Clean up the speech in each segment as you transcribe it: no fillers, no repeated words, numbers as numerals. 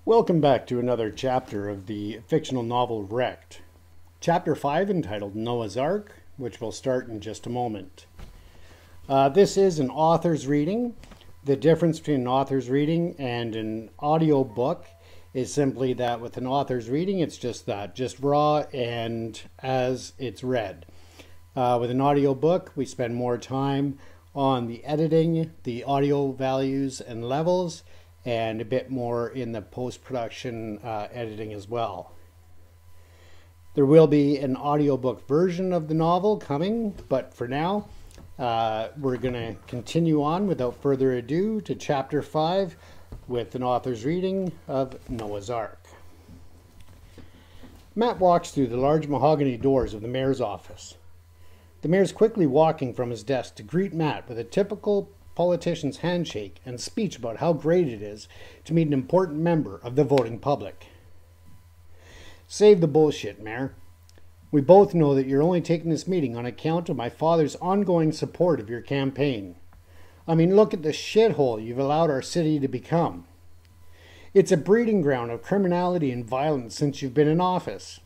Welcome back to another chapter of the fictional novel Wrecked. Chapter 5 entitled Noah's Ark, which will start in just a moment. This is an author's reading. The difference between an author's reading and an audio book is simply that with an author's reading, it's just raw and as it's read. With an audio book, we spend more time on the editing, the audio values and levels, and a bit more in the post-production editing as well. There will be an audiobook version of the novel coming, but for now, we're going to continue on without further ado to Chapter 5 with an author's reading of Noah's Ark. Matt walks through the large mahogany doors of the mayor's office. The mayor's quickly walking from his desk to greet Matt with a typical politician's handshake and speech about how great it is to meet an important member of the voting public. Save the bullshit, Mayor. We both know that you're only taking this meeting on account of my father's ongoing support of your campaign. I mean, look at the shithole you've allowed our city to become. It's a breeding ground of criminality and violence since you've been in office.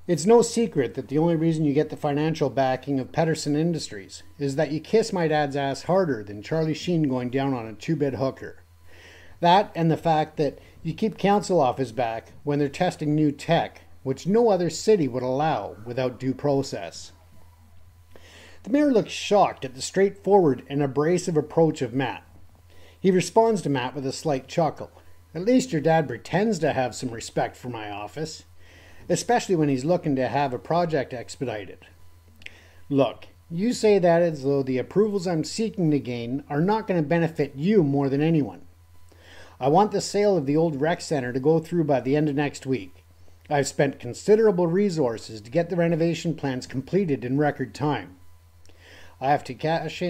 It's no secret that the only reason you get the financial backing of Pedersen Industries is that you kiss my dad's ass harder than Charlie Sheen going down on a two-bit hooker. That and the fact that you keep council off his back when they're testing new tech, which no other city would allow without due process. The mayor looks shocked at the straightforward and abrasive approach of Matt. He responds to Matt with a slight chuckle. At least your dad pretends to have some respect for my office, especially when he's looking to have a project expedited. Look, you say that as though the approvals I'm seeking to gain are not going to benefit you more than anyone. I want the sale of the old rec center to go through by the end of next week. I've spent considerable resources to get the renovation plans completed in record time. I had to cash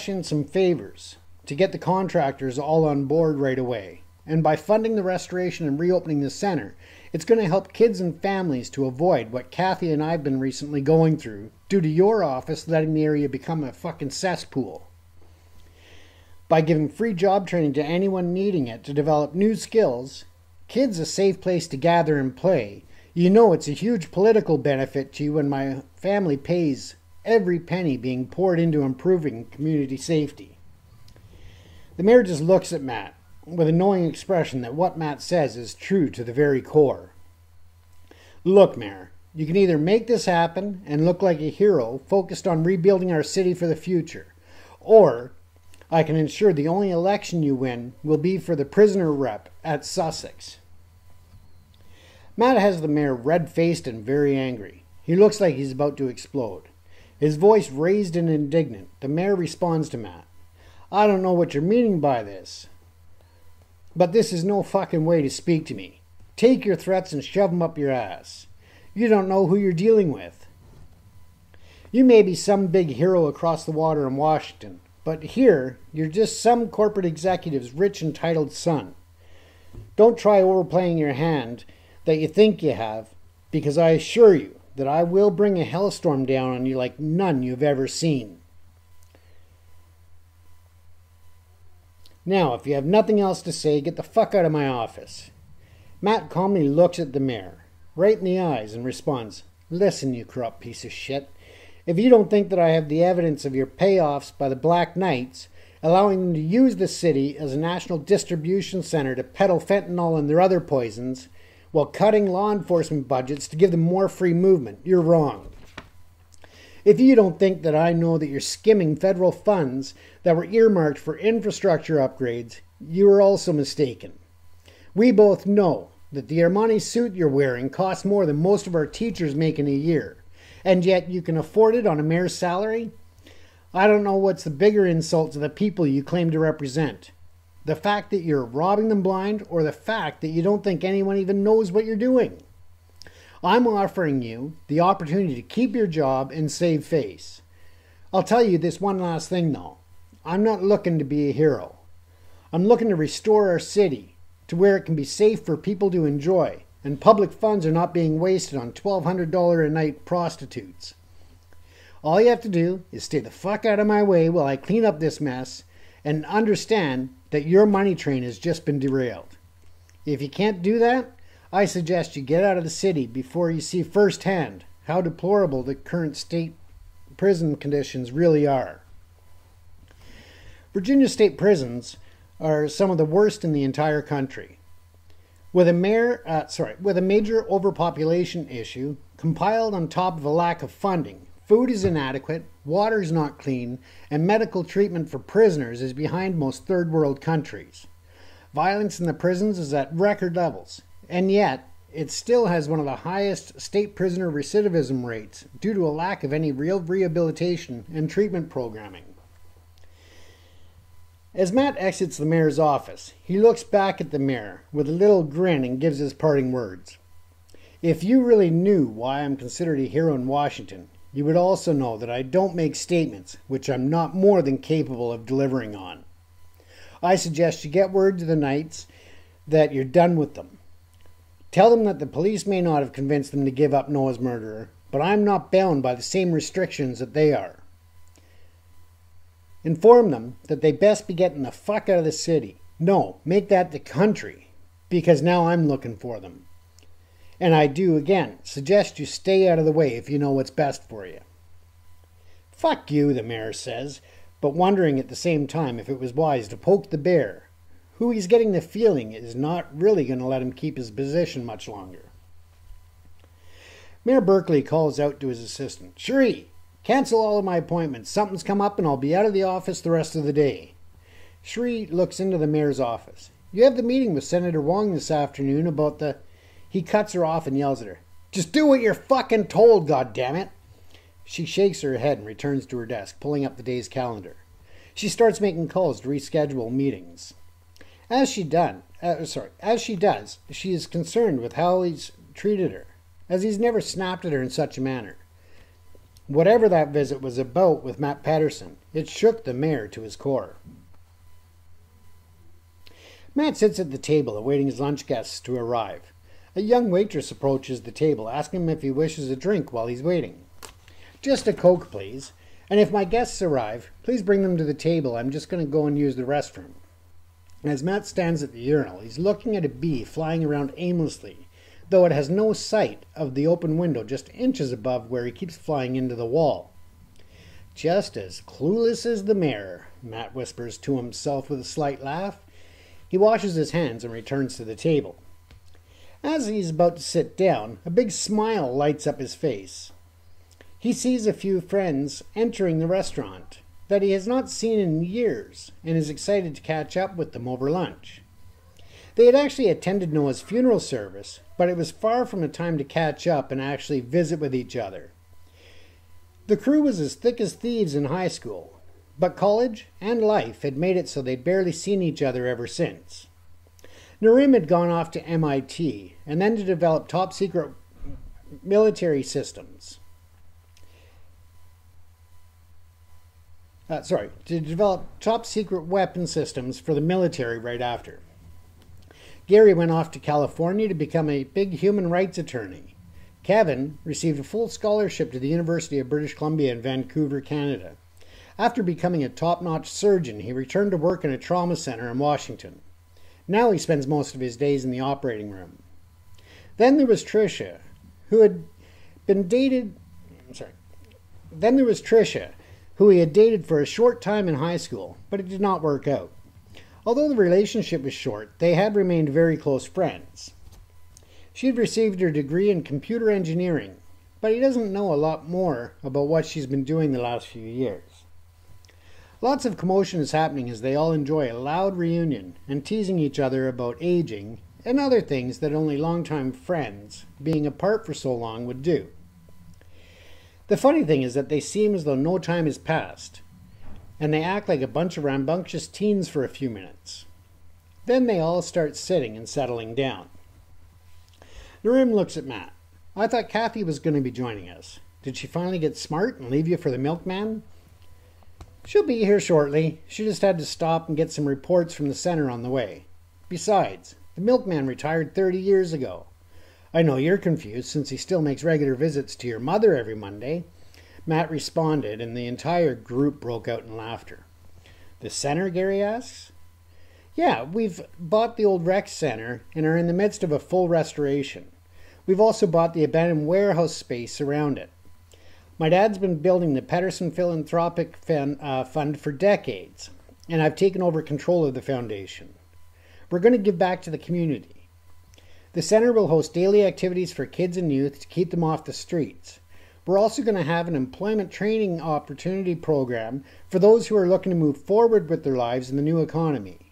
in some favors to get the contractors all on board right away. And by funding the restoration and reopening the center, it's going to help kids and families to avoid what Kathy and I have been recently going through due to your office letting the area become a fucking cesspool. By giving free job training to anyone needing it to develop new skills, kids a safe place to gather and play, you know it's a huge political benefit to you when my family pays every penny being poured into improving community safety. The mayor just looks at Matt with a knowing expression that what Matt says is true to the very core. Look, Mayor, you can either make this happen and look like a hero focused on rebuilding our city for the future, or I can ensure the only election you win will be for the prisoner rep at Sussex. Matt has the mayor red-faced and very angry. He looks like he's about to explode. His voice raised and indignant, the mayor responds to Matt. I don't know what you're meaning by this, but this is no fucking way to speak to me. Take your threats and shove them up your ass. You don't know who you're dealing with. You may be some big hero across the water in Washington, but here you're just some corporate executive's rich entitled son. Don't try overplaying your hand that you think you have, because I assure you that I will bring a hellstorm down on you like none you've ever seen. Now, if you have nothing else to say, get the fuck out of my office. Matt calmly looks at the mayor, right in the eyes, and responds, Listen, you corrupt piece of shit. If you don't think that I have the evidence of your payoffs by the Black Knights, allowing them to use the city as a national distribution center to peddle fentanyl and their other poisons, while cutting law enforcement budgets to give them more free movement, you're wrong. If you don't think that I know that you're skimming federal funds that were earmarked for infrastructure upgrades, you are also mistaken. We both know that the Armani suit you're wearing costs more than most of our teachers make in a year, and yet you can afford it on a mayor's salary? I don't know what's the bigger insult to the people you claim to represent. The fact that you're robbing them blind, or the fact that you don't think anyone even knows what you're doing? I'm offering you the opportunity to keep your job and save face. I'll tell you this one last thing though. I'm not looking to be a hero. I'm looking to restore our city to where it can be safe for people to enjoy, and public funds are not being wasted on $1,200 a night prostitutes. All you have to do is stay the fuck out of my way while I clean up this mess, and understand that your money train has just been derailed. If you can't do that, I suggest you get out of the city before you see firsthand how deplorable the current state prison conditions really are. Virginia state prisons are some of the worst in the entire country. With a major overpopulation issue compiled on top of a lack of funding, food is inadequate, water is not clean, and medical treatment for prisoners is behind most third world countries. Violence in the prisons is at record levels, and yet it still has one of the highest state prisoner recidivism rates due to a lack of any real rehabilitation and treatment programming. As Matt exits the mayor's office, he looks back at the mayor with a little grin and gives his parting words. If you really knew why I'm considered a hero in Washington, you would also know that I don't make statements which I'm not more than capable of delivering on. I suggest you get word to the Knights that you're done with them. Tell them that the police may not have convinced them to give up Noah's murderer, but I'm not bound by the same restrictions that they are. Inform them that they best be getting the fuck out of the city. No, make that the country, because now I'm looking for them. And I do, again, suggest you stay out of the way if you know what's best for you. Fuck you, the mayor says, but wondering at the same time if it was wise to poke the bear, who he's getting the feeling is not really going to let him keep his position much longer. Mayor Berkeley calls out to his assistant, Cherie, cancel all of my appointments. Something's come up and I'll be out of the office the rest of the day. Cherie looks into the mayor's office. You have the meeting with Senator Wong this afternoon about the... He cuts her off and yells at her. Just do what you're fucking told, goddammit. She shakes her head and returns to her desk, pulling up the day's calendar. She starts making calls to reschedule meetings. As she does, she is concerned with how he's treated her, as he's never snapped at her in such a manner. Whatever that visit was about with Matt Patterson, it shook the mayor to his core. Matt sits at the table awaiting his lunch guests to arrive. A young waitress approaches the table, asking him if he wishes a drink while he's waiting. Just a Coke, please. And if my guests arrive, please bring them to the table. I'm just going to go and use the restroom. As Matt stands at the urinal, he's looking at a bee flying around aimlessly, though it has no sight of the open window just inches above where he keeps flying into the wall. Just as clueless as the mayor, Matt whispers to himself with a slight laugh. He washes his hands and returns to the table. As he's about to sit down, a big smile lights up his face. He sees a few friends entering the restaurant that he has not seen in years and is excited to catch up with them over lunch. They had actually attended Noah's funeral service, but it was far from a time to catch up and actually visit with each other. The crew was as thick as thieves in high school, but college and life had made it so they'd barely seen each other ever since. Narim had gone off to MIT and then to develop top-secret military systems. To develop top-secret weapon systems for the military right after. Gary went off to California to become a big human rights attorney. Kevin received a full scholarship to the University of British Columbia in Vancouver, Canada. After becoming a top-notch surgeon, he returned to work in a trauma center in Washington. Now he spends most of his days in the operating room. Then there was Tricia, who he had dated for a short time in high school, but it did not work out. Although the relationship was short, they had remained very close friends. She had received her degree in computer engineering, but he doesn't know a lot more about what she's been doing the last few years. Lots of commotion is happening as they all enjoy a loud reunion and teasing each other about aging and other things that only longtime friends, being apart for so long, would do. The funny thing is that they seem as though no time has passed, and they act like a bunch of rambunctious teens for a few minutes. Then they all start sitting and settling down. Narim looks at Matt. I thought Kathy was going to be joining us. Did she finally get smart and leave you for the milkman? She'll be here shortly. She just had to stop and get some reports from the center on the way. Besides, the milkman retired 30 years ago. I know you're confused since he still makes regular visits to your mother every Monday. Matt responded, and the entire group broke out in laughter. The center, Gary asks? Yeah, we've bought the old rec center and are in the midst of a full restoration. We've also bought the abandoned warehouse space around it. My dad's been building the Pedersen Philanthropic Fund for decades, and I've taken over control of the foundation. We're going to give back to the community. The center will host daily activities for kids and youth to keep them off the streets. We're also going to have an employment training opportunity program for those who are looking to move forward with their lives in the new economy.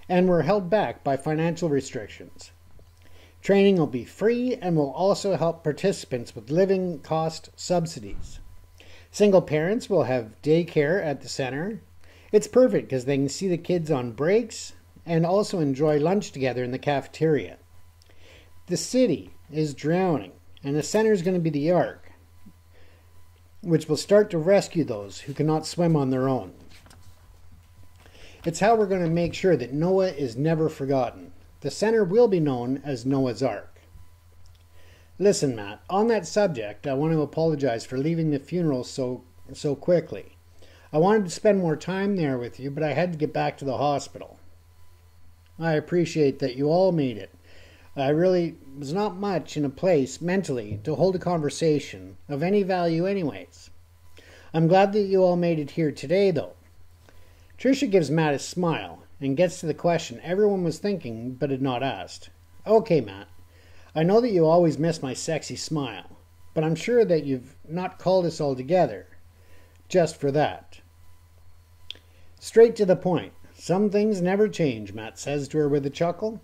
And we're held back by financial restrictions. Training will be free and will also help participants with living cost subsidies. Single parents will have daycare at the center. It's perfect because they can see the kids on breaks and also enjoy lunch together in the cafeteria. The city is drowning, and the center is going to be the ark, which will start to rescue those who cannot swim on their own. It's how we're going to make sure that Noah is never forgotten. The center will be known as Noah's Ark. Listen, Matt, on that subject, I want to apologize for leaving the funeral so quickly. I wanted to spend more time there with you, but I had to get back to the hospital. I appreciate that you all made it. I really was not much in a place mentally to hold a conversation of any value anyways. I'm glad that you all made it here today, though. Tricia gives Matt a smile and gets to the question everyone was thinking but had not asked. Okay, Matt, I know that you always miss my sexy smile, but I'm sure that you've not called us all together just for that. Straight to the point. Some things never change, Matt says to her with a chuckle.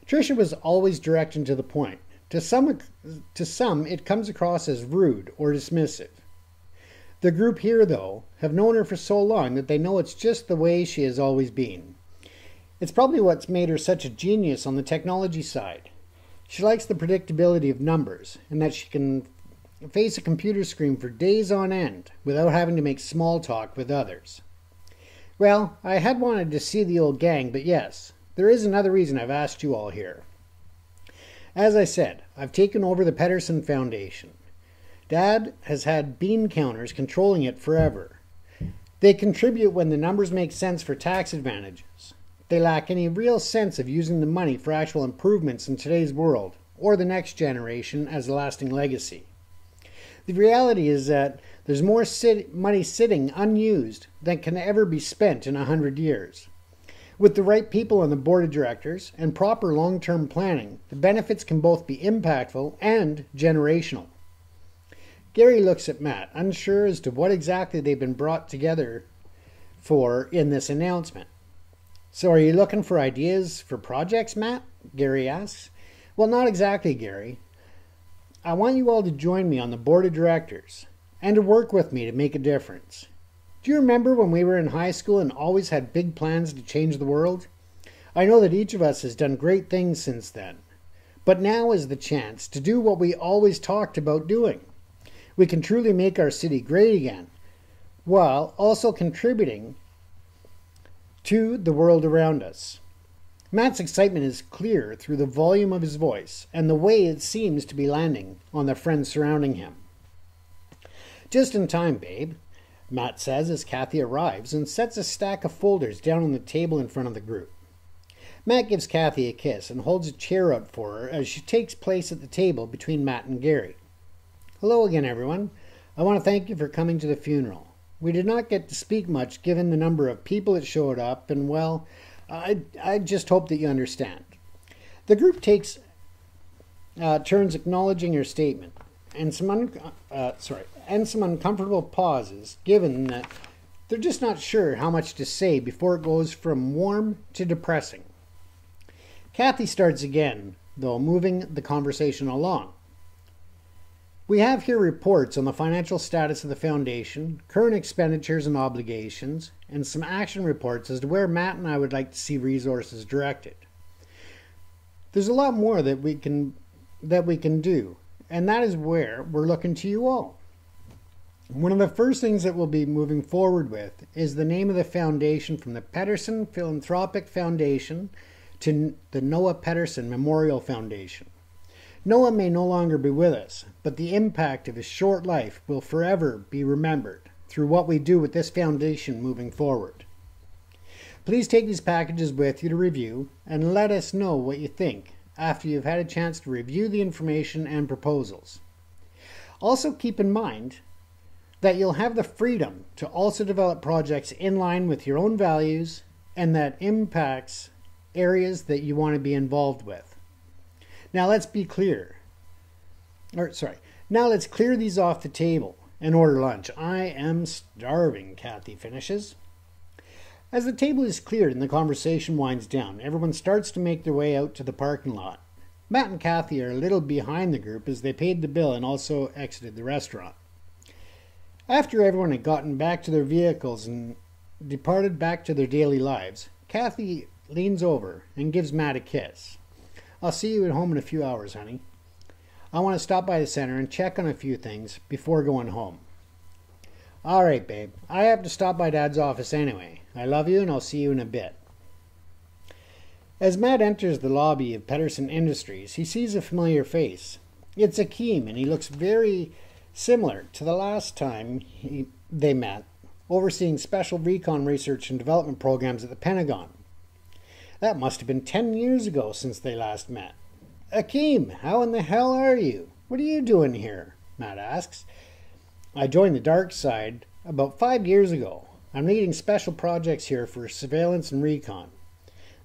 Tricia was always direct and to the point. To some, it comes across as rude or dismissive. The group here, though, have known her for so long that they know it's just the way she has always been. It's probably what's made her such a genius on the technology side. She likes the predictability of numbers, and that she can face a computer screen for days on end without having to make small talk with others. Well, I had wanted to see the old gang, but yes, there is another reason I've asked you all here. As I said, I've taken over the Pedersen Foundation. Dad has had bean counters controlling it forever. They contribute when the numbers make sense for tax advantages. They lack any real sense of using the money for actual improvements in today's world, or the next generation as a lasting legacy. The reality is that there's more money sitting unused than can ever be spent in 100 years. With the right people on the board of directors and proper long-term planning, the benefits can both be impactful and generational. Gary looks at Matt, unsure as to what exactly they've been brought together for in this announcement. So are you looking for ideas for projects, Matt? Gary asks. Well, not exactly, Gary. I want you all to join me on the board of directors and to work with me to make a difference. Do you remember when we were in high school and always had big plans to change the world? I know that each of us has done great things since then. But now is the chance to do what we always talked about doing. We can truly make our city great again, while also contributing to the world around us. Matt's excitement is clear through the volume of his voice and the way it seems to be landing on the friends surrounding him. Just in time, babe, Matt says as Kathy arrives and sets a stack of folders down on the table in front of the group. Matt gives Kathy a kiss and holds a chair out for her as she takes place at the table between Matt and Gary. Hello again, everyone. I want to thank you for coming to the funeral. We did not get to speak much given the number of people that showed up, and well, I just hope that you understand. The group takes turns acknowledging your statement, and some uncomfortable pauses, given that they're just not sure how much to say before it goes from warm to depressing. Kathy starts again, though, moving the conversation along. We have here reports on the financial status of the foundation, current expenditures and obligations, and some action reports as to where Matt and I would like to see resources directed. There's a lot more that we can do, and that is where we're looking to you all. One of the first things that we'll be moving forward with is the name of the foundation from the Pedersen Philanthropic Foundation to the Noah Pedersen Memorial Foundation. Noah may no longer be with us, but the impact of his short life will forever be remembered through what we do with this foundation moving forward. Please take these packages with you to review and let us know what you think after you've had a chance to review the information and proposals. Also keep in mind that you'll have the freedom to also develop projects in line with your own values and that impacts areas that you want to be involved with. Now let's clear these off the table and order lunch. I am starving, Kathy finishes. As the table is cleared and the conversation winds down, everyone starts to make their way out to the parking lot. Matt and Kathy are a little behind the group as they paid the bill and also exited the restaurant. After everyone had gotten back to their vehicles and departed back to their daily lives, Kathy leans over and gives Matt a kiss. I'll see you at home in a few hours, honey. I want to stop by the center and check on a few things before going home. All right, babe. I have to stop by Dad's office anyway. I love you and I'll see you in a bit. As Matt enters the lobby of Pedersen Industries, he sees a familiar face. It's Akeem, and he looks very similar to the last time they met, overseeing special recon research and development programs at the Pentagon. That must have been 10 years ago since they last met. Akeem, how in the hell are you? What are you doing here? Matt asks. I joined the dark side about 5 years ago. I'm leading special projects here for surveillance and recon.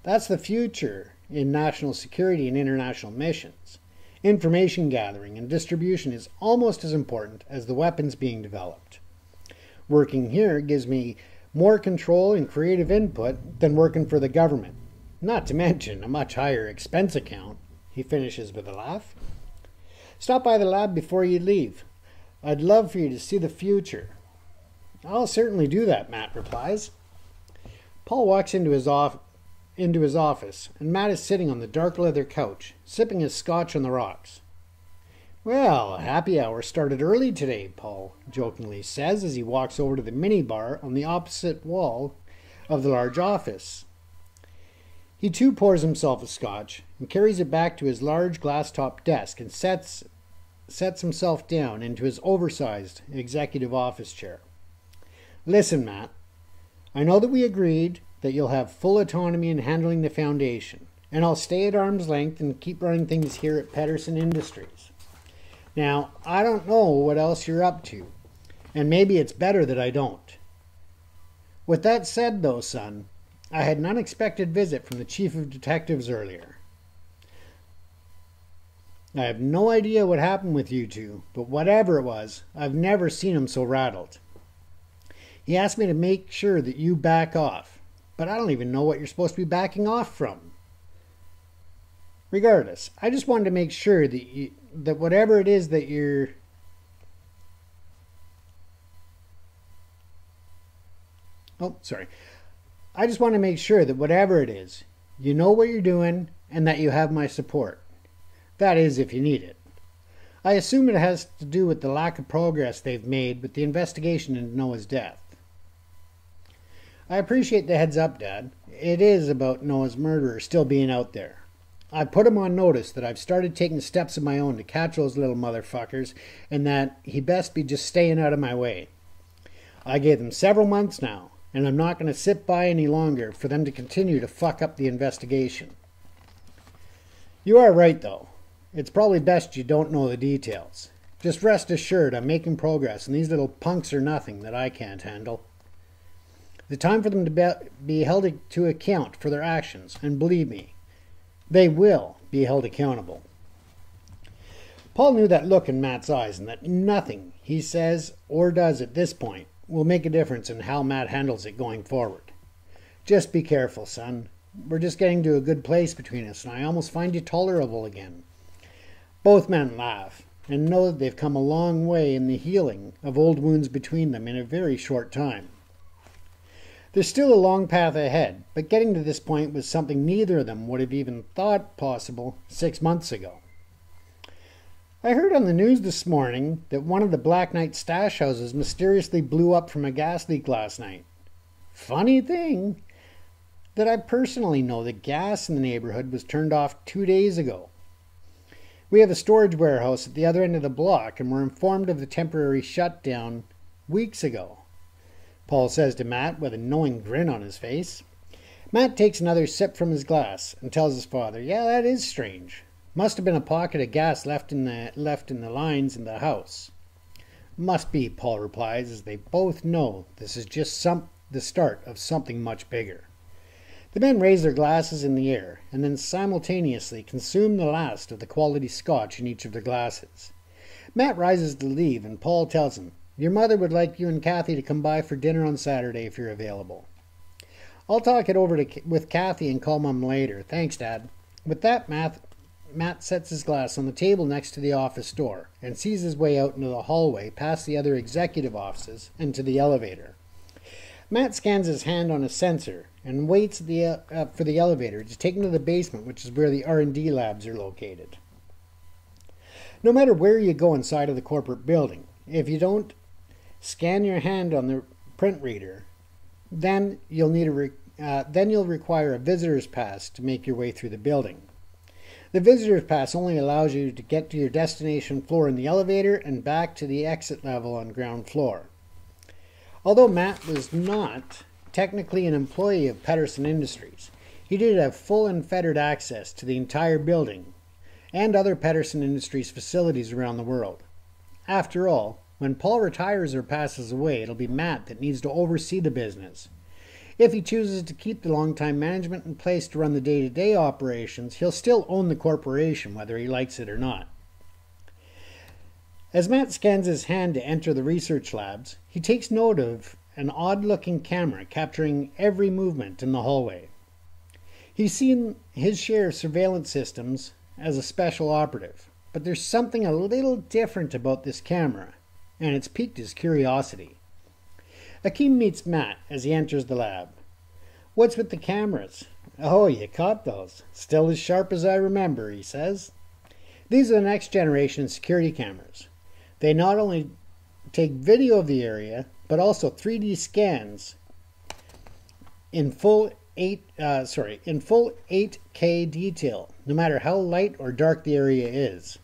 That's the future in national security and international missions. Information gathering and distribution is almost as important as the weapons being developed. Working here gives me more control and creative input than working for the government. Not to mention a much higher expense account, he finishes with a laugh. Stop by the lab before you leave. I'd love for you to see the future. I'll certainly do that, Matt replies. Paul walks into his office, and Matt is sitting on the dark leather couch, sipping his scotch on the rocks. Well, happy hour started early today, Paul jokingly says as he walks over to the minibar on the opposite wall of the large office. He too pours himself a scotch and carries it back to his large glass-topped desk and sets himself down into his oversized executive office chair. Listen, Matt, I know that we agreed that you'll have full autonomy in handling the foundation, and I'll stay at arm's length and keep running things here at Pedersen Industries. Now, I don't know what else you're up to, and maybe it's better that I don't. With that said, though, son, I had an unexpected visit from the chief of detectives earlier. I have no idea what happened with you two, but whatever it was, I've never seen him so rattled. He asked me to make sure that you back off. But I don't even know what you're supposed to be backing off from. Regardless, I just wanted to make sure that whatever it is that you're... I just want to make sure that whatever it is, you know what you're doing and that you have my support. That is, if you need it. I assume it has to do with the lack of progress they've made with the investigation into Noah's death. I appreciate the heads up, Dad. It is about Noah's murderer still being out there. I put him on notice that I've started taking steps of my own to catch those little motherfuckers and that he best be just staying out of my way. I gave them several months now, and I'm not going to sit by any longer for them to continue to fuck up the investigation. You are right, though. It's probably best you don't know the details. Just rest assured I'm making progress, and these little punks are nothing that I can't handle. The time for them to be held to account for their actions, and believe me, they will be held accountable. Paul knew that look in Matt's eyes and that nothing he says or does at this point will make a difference in how Matt handles it going forward. Just be careful, son. We're just getting to a good place between us, and I almost find you tolerable again. Both men laugh and know that they've come a long way in the healing of old wounds between them in a very short time. There's still a long path ahead, but getting to this point was something neither of them would have even thought possible 6 months ago. I heard on the news this morning that one of the Black Knight stash houses mysteriously blew up from a gas leak last night. Funny thing that I personally know the gas in the neighborhood was turned off 2 days ago. We have a storage warehouse at the other end of the block and were informed of the temporary shutdown weeks ago, Paul says to Matt with a knowing grin on his face. Matt takes another sip from his glass and tells his father, "Yeah, that is strange. Must have been a pocket of gas left in the lines in the house." "Must be," Paul replies, as they both know this is just the start of something much bigger. The men raise their glasses in the air and then simultaneously consume the last of the quality scotch in each of their glasses. Matt rises to leave and Paul tells him, "Your mother would like you and Kathy to come by for dinner on Saturday if you're available." "I'll talk it over with Kathy and call Mom later. Thanks, Dad." With that, Matt sets his glass on the table next to the office door and sees his way out into the hallway past the other executive offices and to the elevator. Matt scans his hand on a sensor and waits for the elevator to take him to the basement, which is where the R&D labs are located. No matter where you go inside of the corporate building, if you don't scan your hand on the print reader, then you'll require a visitor's pass to make your way through the building. The visitor's pass only allows you to get to your destination floor in the elevator and back to the exit level on ground floor. Although Matt was not technically an employee of Pedersen Industries, he did have full and unfettered access to the entire building and other Pedersen Industries facilities around the world. After all, when Paul retires or passes away, it'll be Matt that needs to oversee the business. If he chooses to keep the long-time management in place to run the day-to-day operations, he'll still own the corporation, whether he likes it or not. As Matt scans his hand to enter the research labs, he takes note of an odd-looking camera capturing every movement in the hallway. He's seen his share of surveillance systems as a special operative, but there's something a little different about this camera, and it's piqued his curiosity. Akeem meets Matt as he enters the lab. "What's with the cameras?" "Oh, you caught those. Still as sharp as I remember," he says. "These are the next generation security cameras. They not only take video of the area, but also 3D scans in full 8K detail, no matter how light or dark the area is.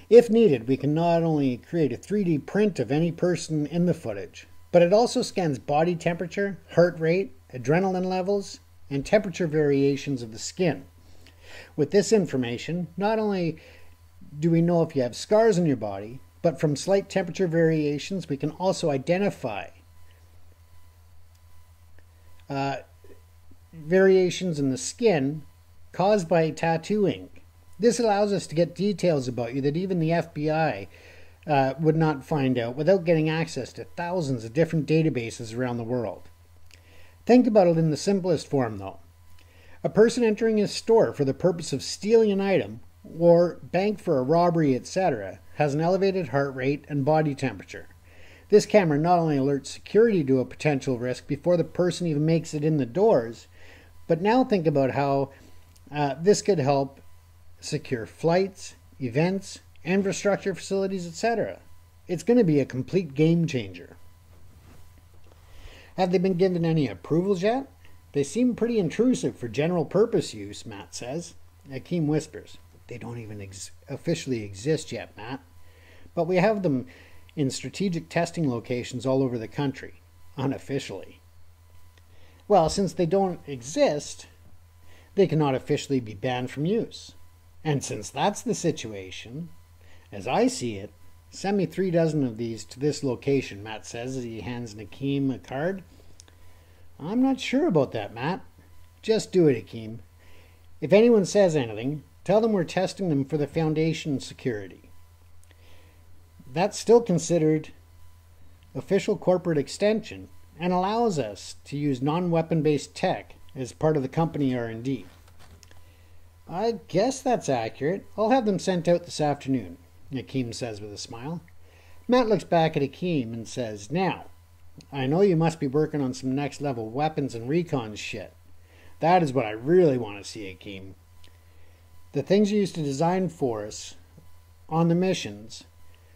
If needed, we can not only create a 3D print of any person in the footage, but it also scans body temperature, heart rate, adrenaline levels, and temperature variations of the skin. With this information, not only do we know if you have scars on your body, but from slight temperature variations, we can also identify variations in the skin caused by tattooing. This allows us to get details about you that even the FBI would not find out without getting access to thousands of different databases around the world. Think about it in the simplest form, though. A person entering a store for the purpose of stealing an item, or bank for a robbery, etc., has an elevated heart rate and body temperature. This camera not only alerts security to a potential risk before the person even makes it in the doors, but now think about how this could help secure flights, events, infrastructure facilities, etc. It's going to be a complete game changer. "Have they been given any approvals yet? They seem pretty intrusive for general purpose use," Matt says. Akeem whispers, "They don't even officially exist yet, Matt. But we have them in strategic testing locations all over the country, unofficially." "Well, since they don't exist, they cannot officially be banned from use. And since that's the situation, as I see it, send me 3 dozen of these to this location," Matt says as he hands Akeem a card. "I'm not sure about that, Matt." "Just do it, Akeem. If anyone says anything, tell them we're testing them for the Foundation security. That's still considered official corporate extension and allows us to use non-weapon-based tech as part of the company R&D. "I guess that's accurate. I'll have them sent out this afternoon," Akeem says with a smile. Matt looks back at Akeem and says, "Now, I know you must be working on some next-level weapons and recon shit. That is what I really want to see, Akeem. The things you used to design for us on the missions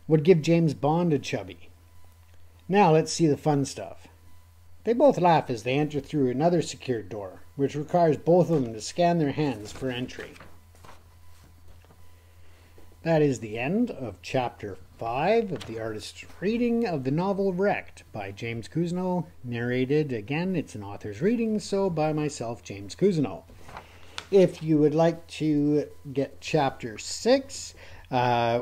would give James Bond a chubby. Now let's see the fun stuff." They both laugh as they enter through another secured door, which requires both of them to scan their hands for entry. That is the end of Chapter 5 of the artist's reading of the novel Wrecked by James Cousineau, narrated, again, it's an author's reading, so by myself, James Cousineau. If you would like to get Chapter 6,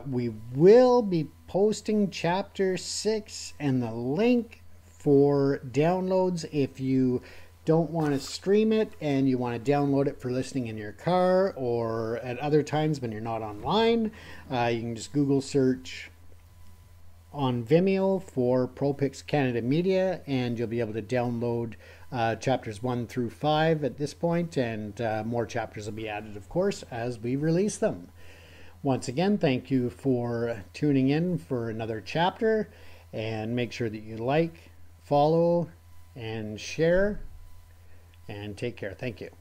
we will be posting Chapter 6 and the link for downloads. If you don't want to stream it and you want to download it for listening in your car or at other times when you're not online, you can just Google search on Vimeo for ProPix Canada Media and you'll be able to download chapters 1 through 5 at this point, and more chapters will be added, of course, as we release them. Once again, thank you for tuning in for another chapter, and make sure that you like, follow, and share. And take care. Thank you.